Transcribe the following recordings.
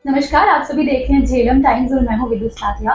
नमस्कार, आप सभी देख रहे हैं झेलम टाइम्स और मैं हूं विदुष साथिया।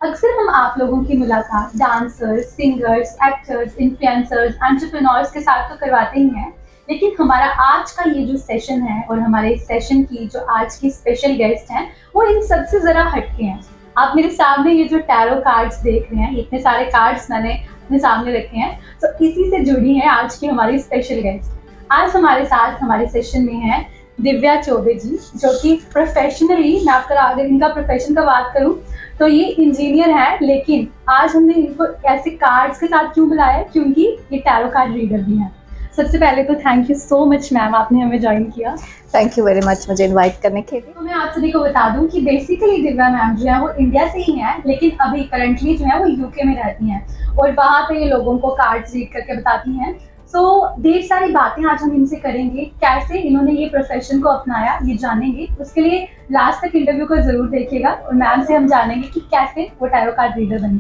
अक्सर हम आप लोगों की मुलाकात dancers, singers, actors, influencers, entrepreneurs के साथ तो करवाते ही हैं, लेकिन हमारा आज का ये जो सेशन है और हमारे इस सेशन की जो आज की स्पेशल गेस्ट हैं, वो इन सबसे ज़रा हटके हैं। आप मेरे सामने ये जो टैरो कार्ड्स देख रहे हैं, इतने सारे कार्ड्स मैंने अपने सामने रखे हैं, तो इसी से जुड़ी हैं आज की हमारी स्पेशल गेस्ट। आज हमारे साथ हमारे सेशन में है दिव्या चौबे जी, जो कि प्रोफेशनली मैं आपका अगर इनका प्रोफेशन का बात करूं तो ये इंजीनियर है, लेकिन आज हमने इनको ऐसे कार्ड्स के साथ क्यों बुलाया है, क्योंकि ये टैरो कार्ड रीडर भी हैं। सबसे पहले तो thank you so much ma'am, आपने हमें ज्वाइन किया। थैंक यू वेरी मच मुझे इनवाइट करने के लिए। तो मैं आप सभी को बता दूं कि बेसिकली दिव्या मैम जो है वो इंडिया से ही हैं, लेकिन अभी करंटली जो है वो यूके में रहती हैं और वहाँ पे ये लोगों को कार्ड्स रीड करके बताती हैं। सो ढेर सारी बातें आज हम इनसे करेंगे, कैसे इन्होंने ये प्रोफेशन को अपनाया ये जानेंगे। उसके लिए लास्ट तक इंटरव्यू को जरूर देखिएगा और मैम से हम जानेंगे कि कैसे वो टैरो कार्ड रीडर बनी।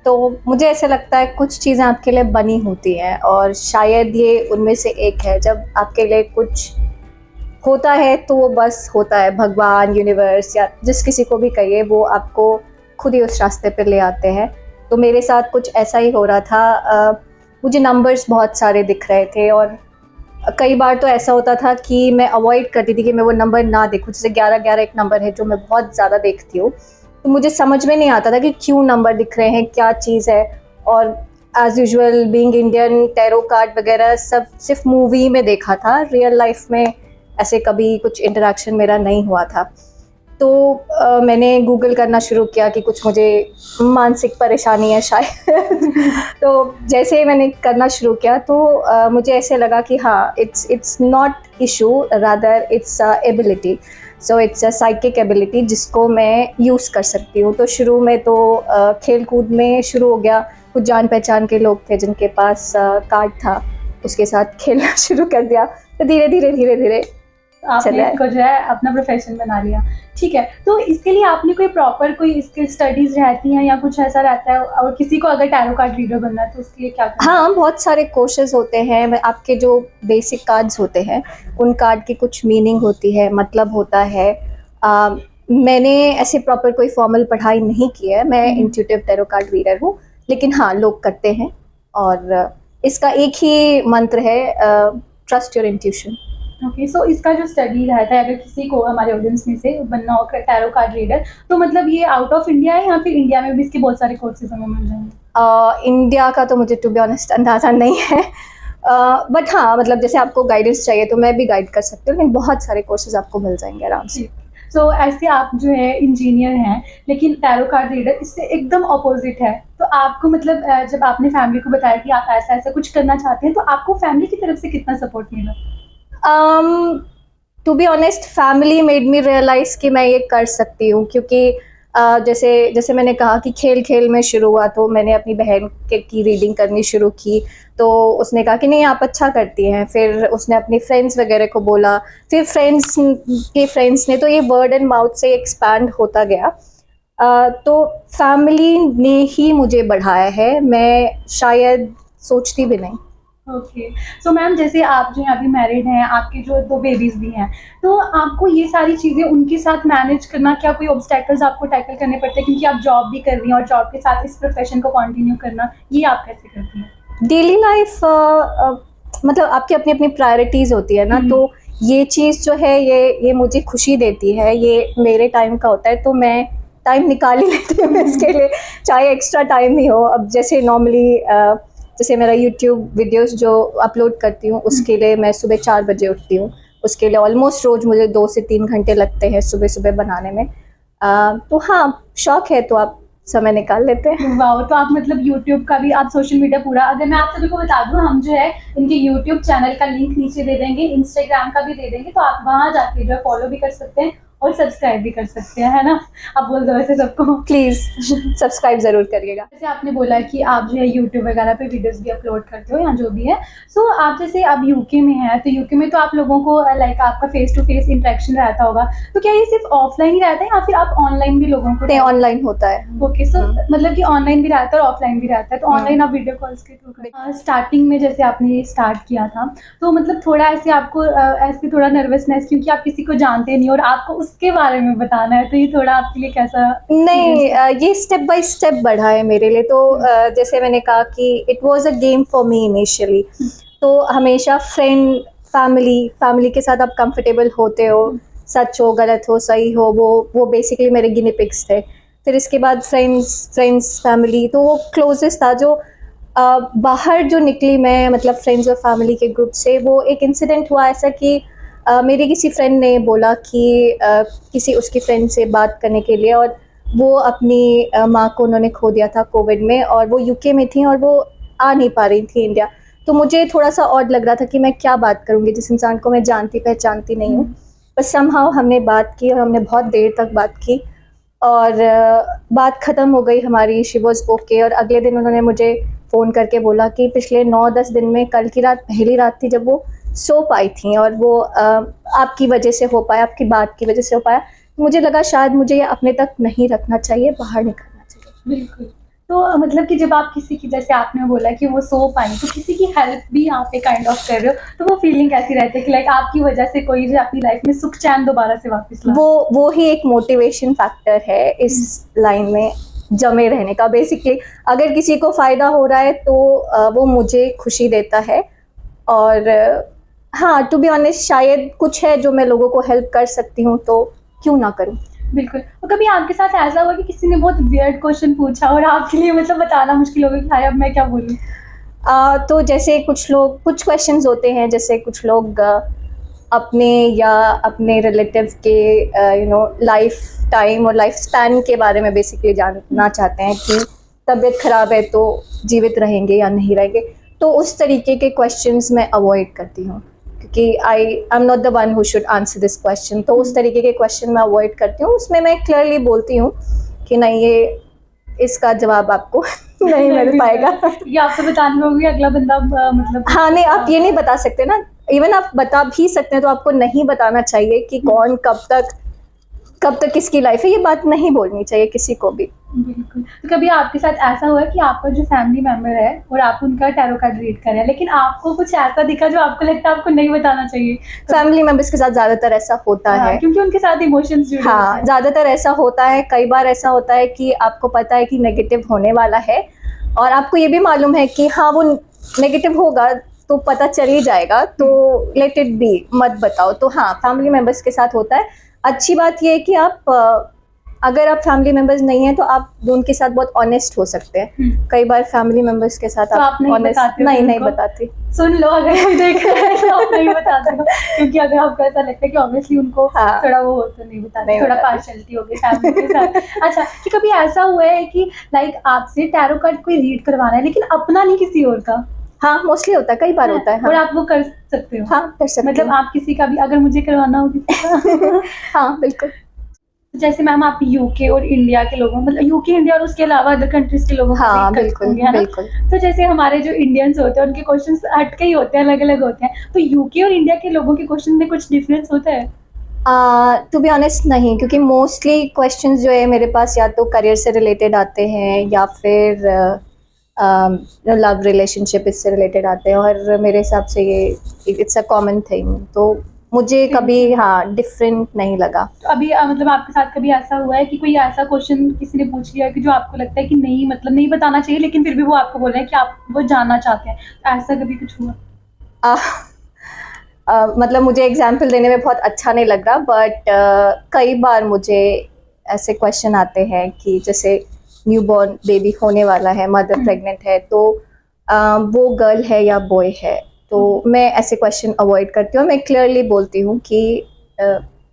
तो मुझे ऐसा लगता है कुछ चीज़ें आपके लिए बनी होती हैं और शायद ये उनमें से एक है। जब आपके लिए कुछ होता है तो वो बस होता है, भगवान, यूनिवर्स या जिस किसी को भी कहिए, वो आपको खुद ही उस रास्ते पर ले आते हैं। तो मेरे साथ कुछ ऐसा ही हो रहा था। मुझे नंबर्स बहुत सारे दिख रहे थे और कई बार तो ऐसा होता था कि मैं अवॉइड करती थी कि मैं वो नंबर ना देखूं। जैसे 11-11 एक नंबर है जो मैं बहुत ज़्यादा देखती हूँ, तो मुझे समझ में नहीं आता था कि क्यों नंबर दिख रहे हैं, क्या चीज़ है। और as usual being Indian, tarot card वगैरह सब सिर्फ मूवी में देखा था, रियल लाइफ में ऐसे कभी कुछ इंटरेक्शन मेरा नहीं हुआ था। तो मैंने गूगल करना शुरू किया कि कुछ मुझे मानसिक परेशानी है शायद। तो जैसे ही मैंने करना शुरू किया तो मुझे ऐसे लगा कि हाँ, it's not issue, rather its ability. So it's a psychic ability जिसको मैं यूज़ कर सकती हूँ। तो शुरू में तो खेल कूद में शुरू हो गया। कुछ जान पहचान के लोग थे जिनके पास कार्ड था, उसके साथ खेलना शुरू कर दिया। तो धीरे धीरे आपने इसको जो है अपना प्रोफेशन बना लिया। ठीक है, तो इसके लिए आपने कोई प्रॉपर कोई इसके स्टडीज रहती हैं या कुछ ऐसा रहता है? और किसी को अगर टैरो कार्ड रीडर बनना है तो उसके लिए क्या करना है? हाँ, बहुत सारे कोर्सेज होते हैं। आपके जो बेसिक कार्ड्स होते हैं उन कार्ड की कुछ मीनिंग होती है, मतलब होता है। मैंने ऐसे प्रॉपर कोई फॉर्मल पढ़ाई नहीं की है, मैं इंट्यूटिव टैरो कार्ड रीडर हूँ, लेकिन हाँ, लोग करते हैं। और इसका एक ही मंत्र है, ट्रस्ट योर इंट्यूशन। ओके, सो इसका जो स्टडी रहता है, अगर किसी को हमारे ऑडियंस में से बनना हो टैरो कार्ड रीडर, तो मतलब ये आउट ऑफ इंडिया है या फिर इंडिया में भी इसके बहुत सारे कोर्सेज हमें मिल जाएंगे? इंडिया का तो मुझे टू बी ऑनेस्ट अंदाज़ा नहीं है, बट हाँ, मतलब जैसे आपको गाइडेंस चाहिए तो मैं भी गाइड कर सकती हूँ, लेकिन बहुत सारे कोर्सेज आपको मिल जाएंगे आराम से। सो ऐसे आप जो है इंजीनियर हैं, लेकिन टैरो कार्ड रीडर इससे एकदम अपोजिट है। तो आपको मतलब जब आपने फैमिली को बताया कि आप ऐसा ऐसा कुछ करना चाहते हैं, तो आपको फैमिली की तरफ से कितना सपोर्ट मिला? To be honest, family made me realize कि मैं ये कर सकती हूँ, क्योंकि जैसे मैंने कहा कि खेल खेल में शुरू हुआ। तो मैंने अपनी बहन की रीडिंग करनी शुरू की, तो उसने कहा कि नहीं, आप अच्छा करती हैं। फिर उसने अपनी फ्रेंड्स वगैरह को बोला, फिर फ्रेंड्स के फ्रेंड्स ने, तो ये वर्ड एंड माउथ से एक्सपैंड होता गया। तो फैमिली ने ही मुझे बढ़ाया है, मैं शायद सोचती भी नहीं। ओके, सो मैम जैसे आप जो है अभी मैरिड हैं, आपके जो 2 बेबीज भी हैं, तो आपको ये सारी चीज़ें उनके साथ मैनेज करना, क्या कोई ऑब्स्टेकल्स आपको टैकल करने पड़ते हैं, क्योंकि आप जॉब भी कर रही हैं और जॉब के साथ इस प्रोफेशन को कंटिन्यू करना, ये आप कैसे करती हैं? डेली लाइफ मतलब आपकी अपनी अपनी प्रायोरिटीज़ होती है ना। तो ये चीज़ जो है ये मुझे खुशी देती है, ये मेरे टाइम का होता है, तो मैं टाइम निकाल ही लेती हूँ इसके लिए, चाहे एक्स्ट्रा टाइम ही हो। अब जैसे नॉर्मली जैसे मेरा यूट्यूब वीडियोस जो अपलोड करती हूँ, उसके लिए मैं सुबह 4 बजे उठती हूँ। उसके लिए ऑलमोस्ट रोज़ मुझे 2 से 3 घंटे लगते हैं सुबह सुबह बनाने में। तो हाँ, शौक है तो आप समय निकाल लेते हैं। वाह, तो आप मतलब यूट्यूब का भी, आप सोशल मीडिया पूरा, अगर मैं आप सभी को बता दूं, हम जो है इनके यूट्यूब चैनल का लिंक नीचे दे देंगे, इंस्टाग्राम का भी दे देंगे, तो आप वहाँ जाके जो है फॉलो भी कर सकते हैं और सब्सक्राइब भी कर सकते हैं, है ना? आप बोल दो वैसे सबको। प्लीज़ सब्सक्राइब ज़रूर करिएगा। जैसे आपने बोला कि आप जो है यूट्यूब वगैरह पे वीडियोस भी अपलोड करते हो या जो भी है, सो आप जैसे अब यूके में हैं, तो यूके में तो आप लोगों को लाइक आपका फेस टू फेस इंटरेक्शन रहता होगा, तो क्या ये सिर्फ ऑफलाइन ही रहता है या फिर आप ऑनलाइन भी लोगों को? नहीं, ऑनलाइन होता है। ओके, सो मतलब कि ऑनलाइन भी रहता है और ऑफलाइन भी रहता है, तो ऑनलाइन आप वीडियो कॉल्स के थ्रू स्टार्टिंग में जैसे आपने ये स्टार्ट किया था, तो मतलब थोड़ा ऐसे आपको ऐसे थोड़ा नर्वसनेस, क्योंकि आप किसी को जानते नहीं और आपको उसके बारे में बताना है, तो ये थोड़ा आपके लिए कैसा? नहीं, ये स्टेप बाय स्टेप बढ़ा है मेरे लिए। तो जैसे मैंने कहा कि it was a game for me initially, तो हमेशा फैमिली के साथ आप कंफर्टेबल होते हो, सच हो गलत हो सही हो, वो बेसिकली मेरे गिनी पिग्स थे। फिर इसके बाद फ्रेंड्स फैमिली, तो वो क्लोजेस्ट था। जो बाहर जो निकली मैं, मतलब फ्रेंड्स और फैमिली के ग्रुप से, वो एक इंसिडेंट हुआ ऐसा कि मेरी किसी फ्रेंड ने बोला कि किसी उसकी फ्रेंड से बात करने के लिए, और वो अपनी माँ को उन्होंने खो दिया था कोविड में, और वो यूके में थी और वो आ नहीं पा रही थी इंडिया। तो मुझे थोड़ा सा ऑड लग रहा था कि मैं क्या बात करूँगी जिस इंसान को मैं जानती पहचानती नहीं हूँ। बस समहाउ हमने बात की और हमने बहुत देर तक बात की, और बात ख़त्म हो गई हमारी। She was okay. और अगले दिन उन्होंने मुझे फ़ोन करके बोला कि पिछले 9-10 दिन में कल की रात पहली रात थी जब वो सो पाई थी, और वो आपकी वजह से हो पाया, आपकी बात की वजह से हो पाया। मुझे लगा शायद मुझे ये अपने तक नहीं रखना चाहिए, बाहर निकलना चाहिए। बिल्कुल। तो मतलब कि जब आप किसी की, जैसे आपने बोला कि वो सो पाई, तो किसी की हेल्प भी आप पे काइंड ऑफ कर रहे हो, तो वो फीलिंग कैसी रहती है कि लाइक आपकी वजह से कोई जो अपनी लाइफ में सुख चैन दोबारा से वापस ला? वो ही एक मोटिवेशन फैक्टर है इस लाइन में जमे रहने का। बेसिकली अगर किसी को फ़ायदा हो रहा है तो वो मुझे खुशी देता है। और हाँ, टू बी ऑनेस्ट, शायद कुछ है जो मैं लोगों को हेल्प कर सकती हूँ, तो क्यों ना करूँ। बिल्कुल। और कभी आपके साथ ऐसा हुआ कि किसी ने बहुत वियर्ड क्वेश्चन पूछा और आपके लिए मतलब बताना मुश्किल हो गया कि हाय अब मैं क्या बोलूँ? तो जैसे कुछ क्वेश्चंस होते हैं, जैसे कुछ लोग अपने या अपने रिलेटिव के लाइफ टाइम और लाइफ स्पैन के बारे में बेसिकली जानना चाहते हैं कि तबीयत ख़राब है तो जीवित रहेंगे या नहीं रहेंगे। तो उस तरीके के क्वेश्चंस मैं अवॉइड करती हूँ, क्योंकि I am not the one who should answer this question. तो उस तरीके के क्वेश्चन मैं अवॉइड करती हूँ। उसमें मैं क्लियरली बोलती हूँ कि नहीं, ये इसका जवाब आपको नहीं मिल पाएगा। ये आपको बताने में होगी, अगला बंदा मतलब हाँ, नहीं, आप ये नहीं बता सकते ना। इवन आप बता भी सकते हैं तो आपको नहीं बताना चाहिए कि कौन कब तक किसकी लाइफ है। ये बात नहीं बोलनी चाहिए किसी को भी। बिल्कुल। तो कभी आपके साथ ऐसा हुआ कि आपका जो फैमिली मेंबर है और आप उनका टैरो कार्ड रीड कर रहे हैं, लेकिन आपको कुछ ऐसा दिखा जो आपको लगता है आपको नहीं बताना चाहिए? फैमिली मेंबर्स के साथ ज़्यादातर ऐसा होता है, क्योंकि उनके साथ इमोशंस जुड़े होते हाँ, हैं। ज़्यादातर ऐसा होता है। कई बार ऐसा होता है कि आपको पता है कि नेगेटिव होने वाला है, और आपको ये भी मालूम है कि हाँ वो नेगेटिव होगा, तो पता चल ही जाएगा, तो लेट इट बी, मत बताओ। तो हाँ, फैमिली मेंबर्स के साथ होता है। अच्छी बात ये है कि आप अगर आप फैमिली मेंबर्स नहीं हैं तो आप उनके साथ बहुत ऑनेस्ट हो सकते हैं। कई बार फैमिली मेंबर्स के साथ तो आप नहीं बताते? नहीं बताती। सुन लो, अगर कोई देख रहा है तो आप नहीं बताते हो, क्योंकि अगर आपको ऐसा लगता है कि ऑब्वियसली उनको हाँ, थोड़ा वो हो तो नहीं बताते, थोड़ा पार्शियलिटी हो गई फैमिली के साथ। अच्छा, कि कभी ऐसा हुआ है कि लाइक आपसे टैरो कार्ड कोई रीड करवाना है लेकिन अपना नहीं किसी और का? हाँ, मोस्टली होता है, कई बार होता है। हाँ। और आप वो कर सकते हो? हाँ, कर सकते मतलब आप किसी का भी अगर मुझे करवाना होगी हाँ, बिल्कुल। जैसे मैम आप यूके और इंडिया के लोगों, मतलब यूके इंडिया और उसके अलावा अदर कंट्रीज के लोगों को हाँ, भी बिल्कुल है ना? बिल्कुल। तो जैसे हमारे जो इंडियंस होते हैं उनके क्वेश्चंस हटके ही होते हैं, अलग अलग होते हैं, तो यूके और इंडिया के लोगों के क्वेश्चन में कुछ डिफरेंस होता है? टू बी ऑनेस्ट नहीं, क्योंकि मोस्टली क्वेश्चंस जो है मेरे पास या तो करियर से रिलेटेड आते हैं या फिर लव रिलेशनशिप इससे रिलेटेड आते हैं, और मेरे हिसाब से ये इट्स अ कॉमन थिंग। तो मुझे कभी हाँ डिफरेंट नहीं लगा। तो अभी मतलब आपके साथ कभी ऐसा हुआ है कि कोई ऐसा क्वेश्चन किसी ने पूछ लिया कि जो आपको लगता है कि नहीं, मतलब नहीं बताना चाहिए, लेकिन फिर भी वो आपको बोल रहे हैं कि आप वो जानना चाहते हैं, तो ऐसा कभी कुछ हुआ? मतलब मुझे एग्जाम्पल देने में बहुत अच्छा नहीं लग रहा, बट कई बार मुझे ऐसे क्वेश्चन आते हैं कि जैसे न्यूबॉर्न बेबी होने वाला है, मदर प्रेग्नेंट है, तो वो गर्ल है या बॉय है। तो मैं ऐसे क्वेश्चन अवॉइड करती हूँ। मैं क्लियरली बोलती हूँ कि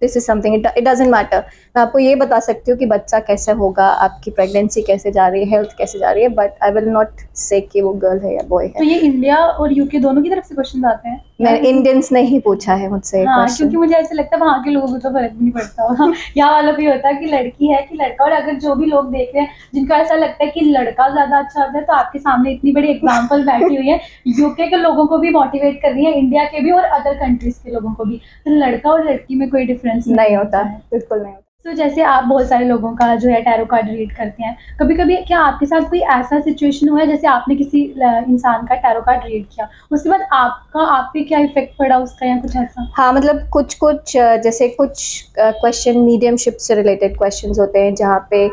this is something, it doesn't matter. मैं आपको ये बता सकती हूँ कि बच्चा कैसे होगा, आपकी प्रेगनेंसी कैसे जा रही है, हेल्थ कैसे जा रही है, बट आई विल नॉट से कि वो गर्ल है या बॉय तो है। ये इंडिया और यूके दोनों की तरफ से क्वेश्चन आते हैं? मैं इंडियंस ने ही पूछा है मुझसे ये हाँ, क्वेश्चन। क्योंकि मुझे ऐसा लगता है वहाँ के लोगों को तो फर्क नहीं पड़ता होगा। यहाँ वालों को ये होता है कि लड़की है कि लड़का। और अगर जो भी लोग देख रहे हैं जिनको ऐसा लगता है कि लड़का ज्यादा अच्छा होता है, तो आपके सामने इतनी बड़ी एग्जाम्पल बैठी हुई है, यूके के लोगों को भी मोटिवेट कर रही है, इंडिया के भी और अदर कंट्रीज के लोगों को भी। तो लड़का और लड़की में कोई डिफरेंस नहीं होता, बिल्कुल नहीं होता। तो जैसे आप बहुत सारे लोगों का जो है टैरो कार्ड रीड करते हैं, कभी कभी क्या आपके साथ कोई ऐसा सिचुएशन हुआ है जैसे आपने किसी इंसान का टैरो कार्ड रीड किया, उसके बाद आपका आप पे क्या इफेक्ट पड़ा उसका, या कुछ ऐसा? हाँ, मतलब कुछ कुछ जैसे कुछ क्वेश्चन मीडियमशिप से रिलेटेड क्वेश्चंस होते हैं, जहाँ पे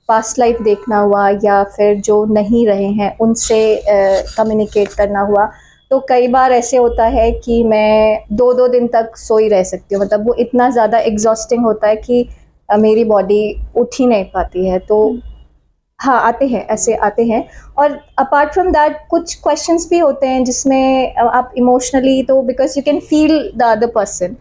पास्ट लाइफ देखना हुआ या फिर जो नहीं रहे हैं उनसे कम्युनिकेट करना हुआ। तो कई बार ऐसे होता है कि मैं 2-2 दिन तक सोई रह सकती हूँ, मतलब वो इतना ज़्यादा एग्जॉस्टिंग होता है कि मेरी बॉडी उठ ही नहीं पाती है। तो हाँ, आते हैं, ऐसे आते हैं। और अपार्ट फ्रॉम दैट कुछ क्वेश्चंस भी होते हैं जिसमें आप इमोशनली, तो because you can feel the other person,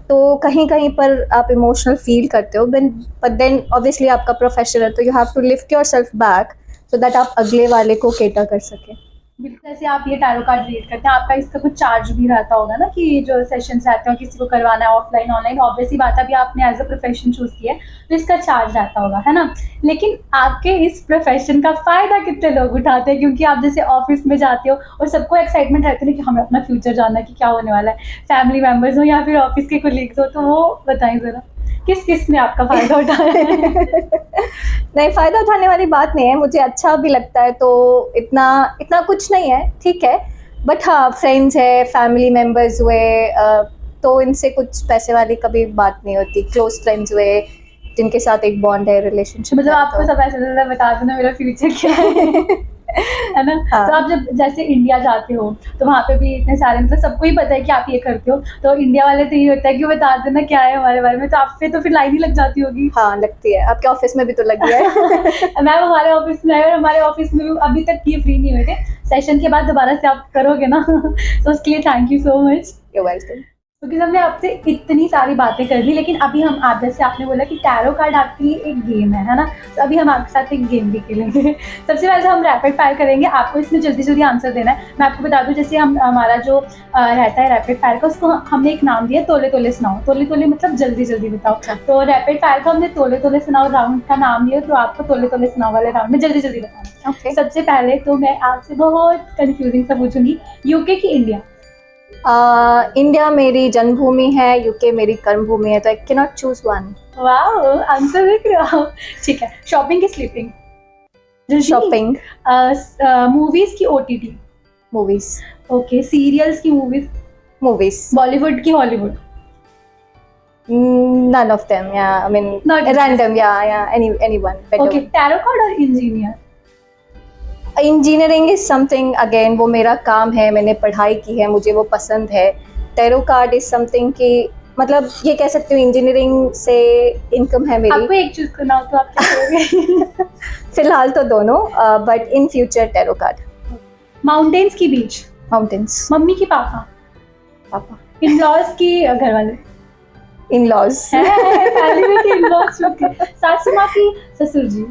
तो कहीं कहीं पर आप इमोशनल फील करते हो, बट देन ऑब्वियसली आपका प्रोफेशन है तो you have to lift yourself back so that आप अगले वाले को केटर कर सकें। बिल्कुल। जैसे आप ये टैरो कार्ड रीड करते हैं, आपका इसका कुछ चार्ज भी रहता होगा ना, कि जो सेशंस रहते हैं किसी को करवाना है ऑफलाइन ऑनलाइन, ऑब्वियसली बात है, अभी आपने एज अ प्रोफेशन चूज किया है तो इसका चार्ज रहता होगा, है ना? लेकिन आपके इस प्रोफेशन का फायदा कितने लोग उठाते हैं? क्योंकि आप जैसे ऑफिस में जाते हो और सबको एक्साइटमेंट रहती है कि हमें अपना फ्यूचर जानना है कि क्या होने वाला है, फैमिली मेम्बर्स हो या फिर ऑफिस के कोलीग्स हो, तो वो बताएं जरा किस किस ने आपका फायदा उठाया है? नहीं, फ़ायदा उठाने वाली बात नहीं है, मुझे अच्छा भी लगता है, तो इतना इतना कुछ नहीं है, ठीक है। बट हाँ, फ्रेंड्स है, फैमिली मेम्बर्स हुए, तो इनसे कुछ पैसे वाली कभी बात नहीं होती। क्लोज फ्रेंड्स हुए जिनके साथ एक बॉन्ड है, रिलेशनशिप, मतलब आपको सब ऐसा बता देना मेरा फ्यूचर क्या है ना? हाँ। तो आप जब जैसे इंडिया जाते हो तो वहाँ पे भी इतने सारे, मतलब सबको ही पता है कि आप ये करते हो, तो इंडिया वाले तो ये होता है कि बता देना क्या है हमारे बारे में, तो आप पे तो फिर लाइन ही लग जाती होगी। हाँ, लगती है, आपके ऑफिस में भी तो लगी है। मैम हमारे ऑफिस में है, और हमारे ऑफिस में भी अभी तक ये फ्री नहीं हुए थे। सेशन के बाद दोबारा से आप करोगे ना तो उसके लिए thank you so much. You welcome. क्योंकि हमने आपसे इतनी सारी बातें कर ली, लेकिन अभी हम आप जैसे आपने बोला कि टैरो कार्ड आपके लिए एक गेम है ना? तो अभी हम आपके साथ एक गेम भी खेलेंगे। सबसे पहले हम रैपिड फायर करेंगे, आपको इसमें जल्दी जल्दी आंसर देना है। मैं आपको बता दूं, जैसे हम हमारा जो रहता है रैपिड फायर का, उसको हमने एक नाम दिया तोले तोले सुनाओ। तोले तोले मतलब जल्दी जल्दी बताओ। तो रैपिड फायर का हमने तोले तोले सुनाओ राउंड का नाम लिया, तो आपको तोले तोले सुनाओ वाले राउंड में जल्दी जल्दी बताना। Okay. सबसे पहले तो मैं आपसे बहुत कंफ्यूजिंग सा पूछूंगी, यूके की इंडिया? इंडिया मेरी जन्मभूमि है, यूके मेरी कर्मभूमि है, तो I can not choose one. Wow, answer देख रहे हो आप? ठीक है। शॉपिंग की स्लीपिंग? शॉपिंग। मूवीज की ओटीटी? मूवीज। ओके। सीरियल्स की मूवीज? मूवीज। बॉलीवुड की Hollywood? None of them, yeah, I mean Not random, yeah, anyone better. Okay. Tarot card और engineer? Engineering is something, again वो मेरा काम है, मैंने पढ़ाई की है, मुझे वो पसंद है। टैरो कार्ड इज समथिंग कि मतलब ये कह सकती हूँ इंजीनियरिंग से इनकम है मेरी। आपको एक चूज करना हो तो आप क्या करोगे? फिलहाल तो दोनों, but in future tarot card. Mountains की बीच? माउंटेन्स। मम्मी की पापा? पापा। इन-लॉज की घर वाले? इन-लॉज। फैमिली में की इन-लॉज? सासू माँ की ससुर जी?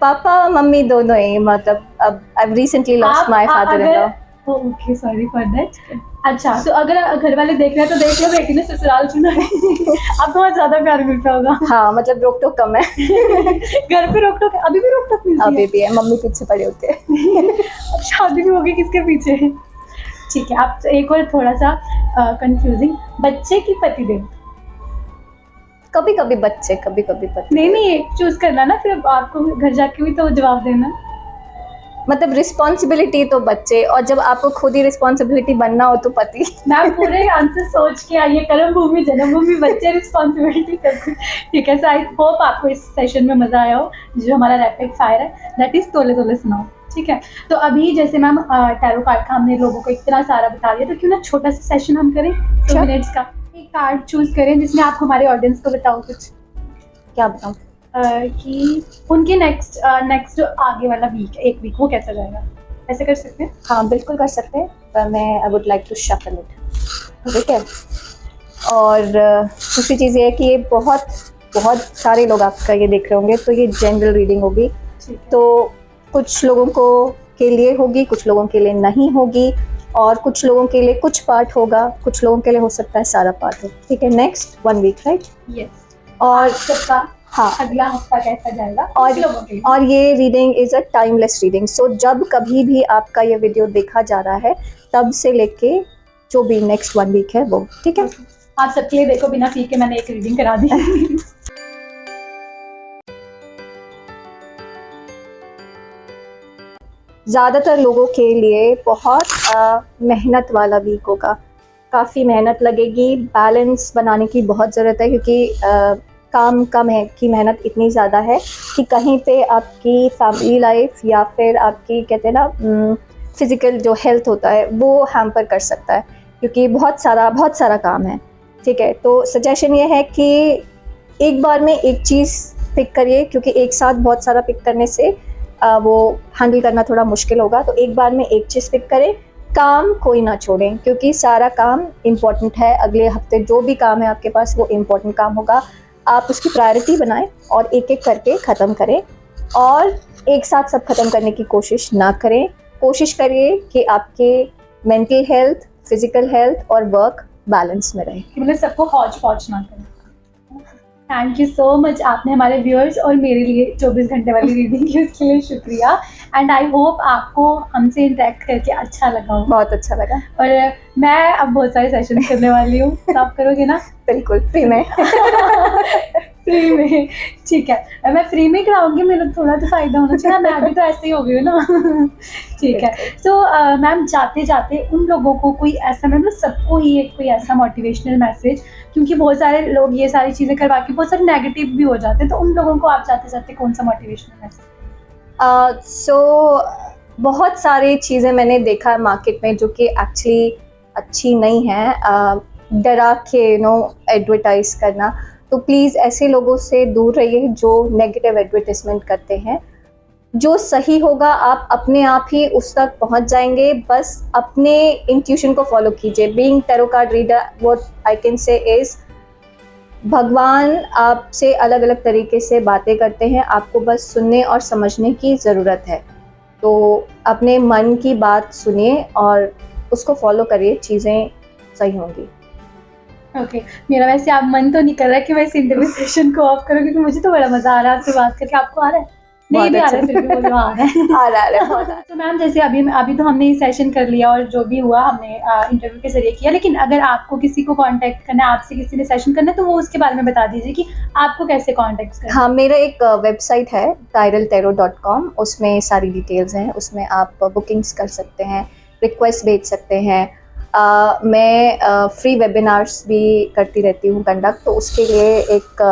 पापा मम्मी दोनों ही, मतलब अब I recently lost my father in law. Okay, sorry for that. अच्छा, तो अगर घर वाले देख रहे हैं तो देख लो, बेटी ने ससुराल चुना है। अब बहुत ज्यादा प्यार मिलता होगा। हाँ, मतलब रोक टोक कम है। घर पे रोक टोक अभी भी रोक टोक मिलती है? अभी भी है, मम्मी पीछे पड़े होते हैं। अब शादी भी होगी किसके पीछे? ठीक है। आप एक और थोड़ा सा कंफ्यूजिंग, बच्चे की पतिदेव? कभी कभी बच्चे, कभी कभी पति। नहीं, एक चूज करना ना, फिर आपको घर जाके भी तो जवाब देना। मतलब रिस्पॉन्सिबिलिटी तो बच्चे, और जब आपको खुद ही रिस्पॉन्सिबिलिटी बनना हो तो पति। मैं पूरे आंसर सोच के आई है, कर्म भूमि जन्म भूमि बच्चे रिस्पॉन्सिबिलिटी सब कुछ। ठीक है। सो आई होप आपको इस सेशन में मजा आया हो। जो हमारा रैपिड फायर है दैट इज तोले तोले सुनाओ। ठीक है। तो अभी जैसे मैम टैरो कार्ड का हमने लोगों को इतना सारा बता दिया, तो क्यों ना छोटा सा सेशन हम करें 2 मिनट्स का। एक कार्ड चूज करें जिसमें आप हमारे ऑडियंस को बताओ कुछ। क्या बताऊँ? कि उनके नेक्स्ट जो आगे वाला वीक, एक वीक, वो कैसा जाएगा? ऐसे कर सकते हैं? हाँ, बिल्कुल कर सकते हैं, पर मैं I would like to shuffle it. ठीक है। और दूसरी चीज़ ये है कि ये बहुत बहुत सारे लोग आपका ये देख रहे होंगे, तो ये जनरल रीडिंग होगी, तो कुछ लोगों को के लिए होगी, कुछ लोगों के लिए नहीं होगी, और कुछ लोगों के लिए कुछ पार्ट होगा, कुछ लोगों के लिए हो सकता है सारा पार्ट हो। ठीक है, नेक्स्ट 1 वीक, राइट? यस। और सबका हाँ, अगला हफ्ता कैसा जाएगा और कुछ लोगों के लिए। और ये reading is a timeless reading, so जब कभी भी आपका ये वीडियो देखा जा रहा है तब से लेके जो भी नेक्स्ट 1 वीक है वो। ठीक है, आप सबके लिए देखो, बिना फी के मैंने एक रीडिंग करा दी। ज़्यादातर लोगों के लिए बहुत मेहनत वाला वीक होगा, काफ़ी मेहनत लगेगी, बैलेंस बनाने की बहुत ज़रूरत है, क्योंकि काम कम है कि मेहनत इतनी ज़्यादा है कि कहीं पे आपकी फैमिली लाइफ या फिर आपकी कहते हैं ना फिज़िकल जो हेल्थ होता है वो हैम्पर कर सकता है, क्योंकि बहुत सारा काम है। ठीक है, तो सजेशन ये है कि एक बार में एक चीज़ पिक करिए, क्योंकि एक साथ बहुत सारा पिक करने से वो हैंडल करना थोड़ा मुश्किल होगा, तो एक बार में एक चीज़ पिक करें, काम कोई ना छोड़ें, क्योंकि सारा काम इम्पोर्टेंट है। अगले हफ्ते जो भी काम है आपके पास वो इम्पोर्टेंट काम होगा, आप उसकी प्रायोरिटी बनाएं और एक एक करके ख़त्म करें, और एक साथ सब ख़त्म करने की कोशिश ना करें। कोशिश करिए कि आपके मेंटल हेल्थ, फिजिकल हेल्थ और वर्क बैलेंस में रहे, मतलब सबको हौच पौच ना करें। थैंक यू सो मच, आपने हमारे व्यूअर्स और मेरे लिए 24 घंटे वाली रीडिंग की, उसके लिए शुक्रिया। एंड आई होप आपको हमसे इंटरेक्ट करके अच्छा लगा हो। बहुत अच्छा लगा, और मैं अब बहुत सारे सेशन करने वाली हूँ, तो आप करोगे ना? बिल्कुल फ्री में। फ्री में, ठीक है, मैं फ्री में कराऊंगी, मेरा थोड़ा तो फायदा होना चाहिए, मैं अभी तो ऐसे ही हो गई हूँ ना। ठीक है, सो मैम जाते जाते उन लोगों को कोई ऐसा, मतलब सबको ही एक कोई ऐसा मोटिवेशनल मैसेज, क्योंकि बहुत सारे लोग ये सारी चीज़ें करवा के बहुत सारे नेगेटिव भी हो जाते हैं, तो उन लोगों को आप जाते जाते कौन सा मोटिवेशनल मैसेज? सो बहुत सारी चीज़ें मैंने देखा है मार्केट में जो कि एक्चुअली अच्छी नहीं है, डरा के एडवर्टाइज करना, तो प्लीज़ ऐसे लोगों से दूर रहिए जो नेगेटिव एडवर्टाइजमेंट करते हैं। जो सही होगा आप अपने आप ही उस तक पहुंच जाएंगे, बस अपने इंट्यूशन को फॉलो कीजिए। Being tarot card reader, what I can say is, भगवान आपसे अलग अलग तरीके से बातें करते हैं, आपको बस सुनने और समझने की ज़रूरत है। तो अपने मन की बात सुनिए और उसको फॉलो करिए, चीज़ें सही होंगी। ओके, मेरा वैसे आप मन तो नहीं कर रहा कि मैं इस इंटरव्यू सेशन को ऑफ करूँ, क्योंकि मुझे तो बड़ा मज़ा आ रहा है आपसे बात करके। आपको आ रहा है? नहीं भी आ रहा है, फिर भी बोलो आ रहा है। आ रहा है, बहुत आ रहा है। तो मैम जैसे अभी तो हमने ये सेशन कर लिया और जो भी हुआ हमने इंटरव्यू के जरिए किया, लेकिन अगर आपको किसी को कांटेक्ट करना है, आपसे किसी ने सेशन करना है, तो वो उसके बारे में बता दीजिए कि आपको कैसे कांटेक्ट करना है। हाँ, मेरा एक वेबसाइट है tyrelltarot.com, उसमें सारी डिटेल्स हैं, उसमें आप बुकिंग्स कर सकते हैं, रिक्वेस्ट भेज सकते हैं। मैं फ्री वेबिनार्स भी करती रहती हूँ कंडक्ट, तो उसके लिए एक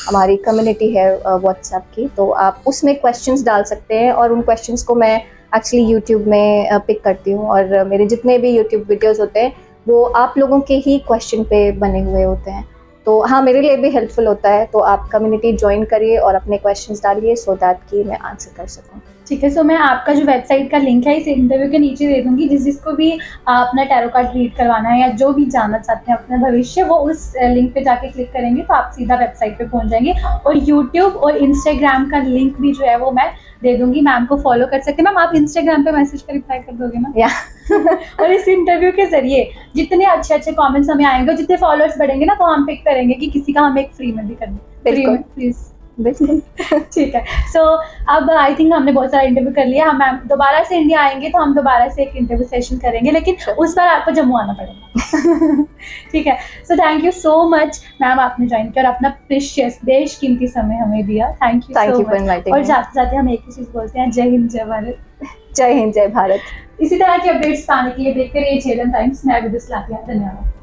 हमारी कम्युनिटी है व्हाट्सएप की, तो आप उसमें क्वेश्चंस डाल सकते हैं, और उन क्वेश्चंस को मैं एक्चुअली यूट्यूब में पिक करती हूँ, और मेरे जितने भी यूट्यूब वीडियोस होते हैं वो आप लोगों के ही क्वेश्चन पे बने हुए होते हैं। तो हाँ, मेरे लिए भी हेल्पफुल होता है, तो आप कम्युनिटी ज्वाइन करिए और अपने क्वेश्चंस डालिए सो दैट कि मैं आंसर कर सकूँ। ठीक है, सो मैं आपका जो वेबसाइट का लिंक है इस इंटरव्यू के नीचे दे दूंगी, जिसको भी अपना टैरो कार्ड रीड करवाना है या जो भी जानना चाहते हैं अपना भविष्य, वो उस लिंक पे जाके क्लिक करेंगे तो आप सीधा वेबसाइट पे पहुंच जाएंगे। और यूट्यूब और इंस्टाग्राम का लिंक भी जो है वो मैं दे दूंगी, मैम को फॉलो कर सकते हैं। मैम आप इंस्टाग्राम पे मैसेज कर रिप्लाई कर दोगे ना? या और इस इंटरव्यू के जरिए जितने अच्छे अच्छे कमेंट्स हमें आएंगे, जितने फॉलोअर्स बढ़ेंगे ना, तो हम पिक करेंगे कि किसी का हम एक फ्री में भी कर दें। फ्री में प्लीज, बिल्कुल। ठीक है, सो अब आई थिंक हमने बहुत सारा इंटरव्यू कर लिया। हम मैम दोबारा से इंडिया आएंगे तो हम दोबारा से एक इंटरव्यू सेशन करेंगे, लेकिन उस बार आपको जम्मू आना पड़ेगा। ठीक है, so thank you so much ma'am, आपने ज्वाइन किया और अपना प्रीशियस देश कीमती समय हमें दिया। Thank you so much. और जाते जाते हम एक ही चीज़ बोलते हैं, जय हिंद जय भारत। जय हिंद जय भारत। इसी तरह के अपडेट्स पाने के लिए देखते रहिए झेलम टाइम्स। मैं विदुष लातिया, धन्यवाद।